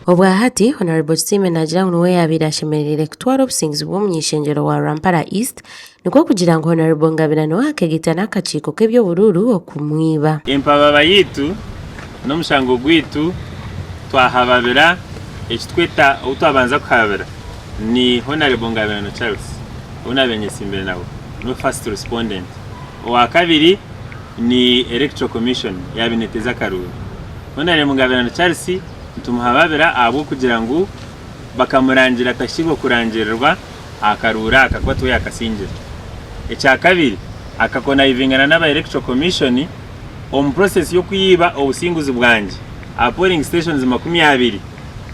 Obwahati Honorable Stephen Najang nuwe yabirashemerere kutwara obusingizi bw'omunyeshengero wa Rampara East nikwo kugira ngo Honorable Ngabirano akegita n'akakiiko k'ebyobururu okumwiba. Empababa yitu n'omushango gwitu twahababira ekitweta utwabanza kuhabira ni Honorable Ngabirano Charles unabenyesimbere nawe no first respondent. Owa kabiri ni Electoral Commission yabineteza Karuru. Honorable Ngabirano Charles tumuhababira abo kugira ngo bakamurangira atashirwa kurangirirwa akarura akakuba tuye akasingira. Ecya kabiri akakona ivingana n'aba Electoral Commission process yo kuyiba obusinguzi bwanje a polling stations 20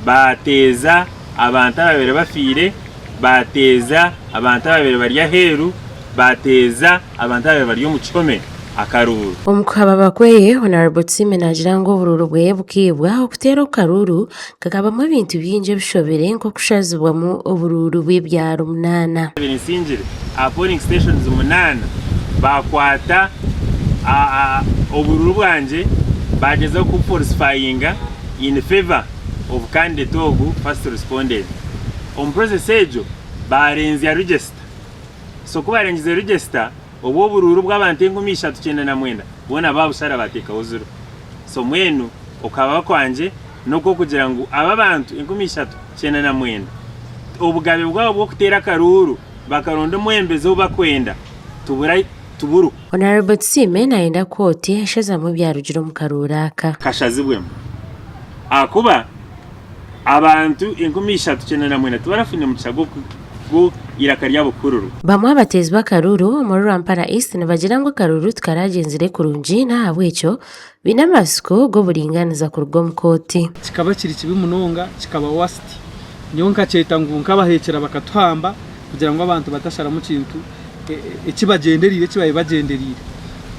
bateza abantu babere bafire, bateza abantu babere bari aheru, bateza abantu babere bari mu Kikome Akaruru. Omukababa kweye Honorable Stephen Najang obururu bwe bukibwa okutera Karuru kakabamo ebintu byinje bishobere nko kushazibwamu obururu bw'ebyaro 8. Binisingire a polling stations 8 bakwata obururu bwanje bageza ku falsifying in favor of candidate ogu first responded. Process ejo barenze ya register. So kuba barenze register obo bururu bw'abantu 399 bona babushara bateka uzuru. So mwenu okaba kwanje noko kugira ngo aba bantu 399 obugabe bwabo bwo kutera Karuru bakaronda mwembezo bakwenda tuburu. Honorable Stephen aenda koti eshaza mu byarugiro mu Karuraka kashazibwemo akuba abantu 399 tubarafune mu kisago go irakariya bukururu. Bamwe abatezi b'Akaruru muri Rampara East nabagira ngo Karuru tukaragenzire kurunji na habwecho binamasiko go buringaniza ku rugo mukoti kikaba kiri kibi munonga kikaba wasti nyonka ceta ngunka bahekera bakatwamba kugira ngo abantu batashara mu kintu ekibagenderire kibaye bagenderire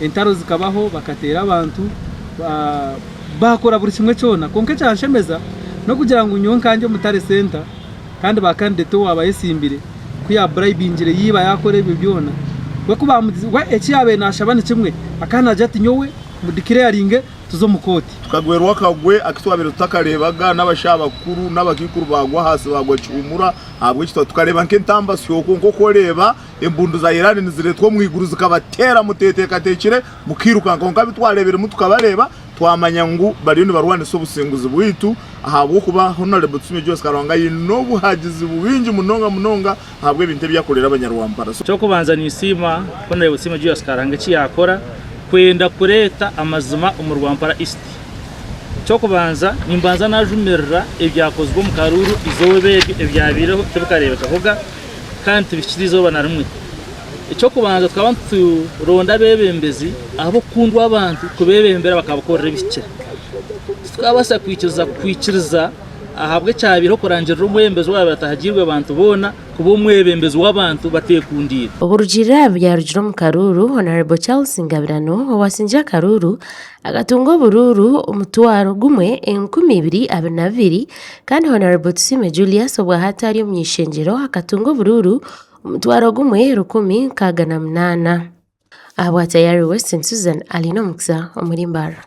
entaro zikabaho bakatera abantu bakora buri kimwe cyona konke cyanshemeza no kugira ngo nyonka anje mutare center kandi bakandidate wabayesimbire kuya bribingire yiba yakore ibyo byona we kubamudizi we ekiyabe nashabane kimwe akana jati nyowe mudikiraringe tuzo mukoti tukagwerwa kagwe akitwabere tutakarebaga n'abashabakuru n'abakikuru bagwa hasi bagwa cyumura habwe kitwa tukareba nkentamba syoko nko koreba embundu za Iran niziretwa mwiguru zikabatera muteteka tekire mukiruka nkonka bitwarebere mutukabareba twamanya ngo barino barwane so businguzi bwitu ahabwo kuba Honorable Stephen Jose Karanga yino buhagizi bubinji munonga habwe binte byakorera abanyarwanda. Cyo kubanza ni isima Honorable Stephen Jose Karanga yakora kwenda kureta amazuma umurwampara East. Cyo kubanza nimbanza najumerera ebyakozwe mu Karuru izobe ebyabireho tubukareba kavuga kandi tubishirizo bana rumwe. Icyo kubanza twabantu ronda bebembezi abo kundwa abantu kubebembera bakabakorera ibikira. Twabasa kwikiriza ahabwe cyabiro kurangira umwembezo wabo batahagirwe abantu bona kubo mwebembezi w'abantu batekundira. Uburujira byarugiro mu Karuru Honorable Charles Ngabirano wasinja Karuru agatungo bururu umutwaro gumwe 2022 kandi Honorable Tsime Julius obwahati ari mu ishengero akatungo bururu umutwaro gumwe 10,800. Abwa tayari Western Susan Alino Muksa omurimbara.